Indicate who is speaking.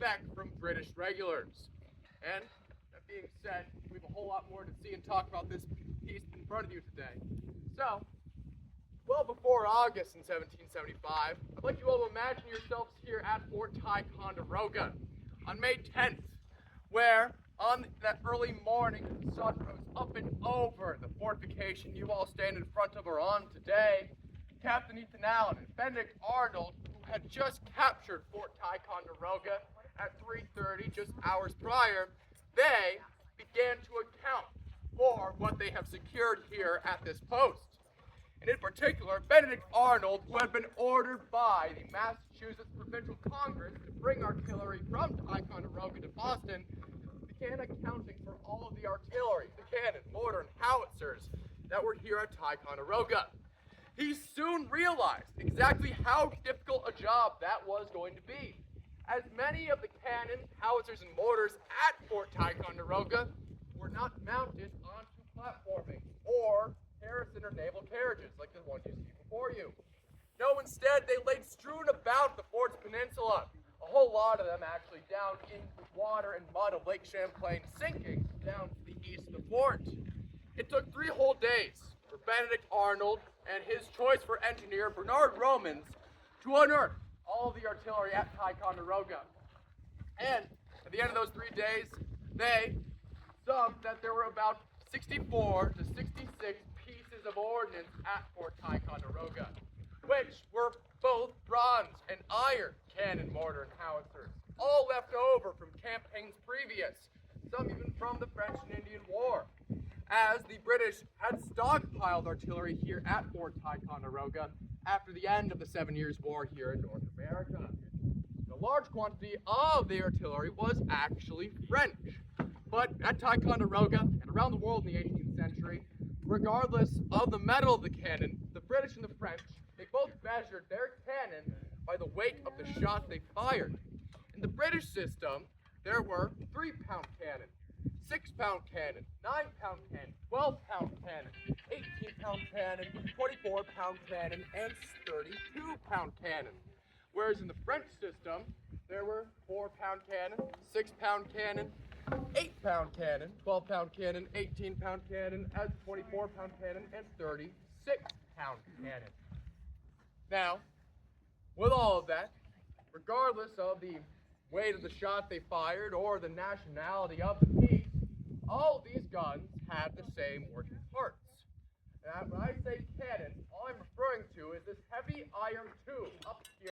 Speaker 1: respect from British regulars. And that being said, we have a whole lot more to see and talk about this piece in front of you today. So, well before August in 1775, I'd like you all to imagine yourselves here at Fort Ticonderoga on May 10th, where on that early morning the sun rose up and over the fortification you all stand in front of or on today. Captain Ethan Allen and Benedict Arnold, who had just captured Fort Ticonderoga at 3:30, just hours prior, they began to account for what they have secured here at this post. And in particular, Benedict Arnold, who had been ordered by the Massachusetts Provincial Congress to bring artillery from Ticonderoga to Boston, began accounting for all of the artillery, the cannon, mortar, and howitzers that were here at Ticonderoga. He soon realized exactly how difficult a job that was going to be, as many of the cannon, howitzers, and mortars at Fort Ticonderoga were not mounted onto platforming or garrison or naval carriages like the one you see before you. No, instead, they laid strewn about the fort's peninsula, a whole lot of them actually down in the water and mud of Lake Champlain, sinking down to the east of the fort. It took 3 whole days for Benedict Arnold and his choice for engineer, Bernard Romans, to unearth all of the artillery at Ticonderoga. And at the end of those 3 days, they summed that there were about 64 to 66 pieces of ordnance at Fort Ticonderoga, which were both bronze and iron cannon, mortar, and howitzers, all left over from campaigns previous, some even from the French and Indian War, as the British had stockpiled artillery here at Fort Ticonderoga after the end of the 7 Years' War here in North America. A large quantity of the artillery was actually French, but at Ticonderoga and around the world in the 18th century, regardless of the metal of the cannon, the British and the French, they both measured their cannon by the weight of the shot they fired. In the British system, there were 3-pound cannon, 6-pound cannon, 9-pound cannon, 12-pound cannon, 18-pound cannon, 24-pound cannon, and 32-pound cannon. Whereas in the French system, there were 4-pound cannon, 6-pound cannon, 8-pound cannon, 12-pound cannon, 18-pound cannon, 24-pound cannon, and 36-pound cannon. Now, with all of that, regardless of the weight of the shot they fired or the nationality of the piece, all of these guns had the same working parts. Now, when I say cannon, all I'm referring to is this heavy iron tube up here.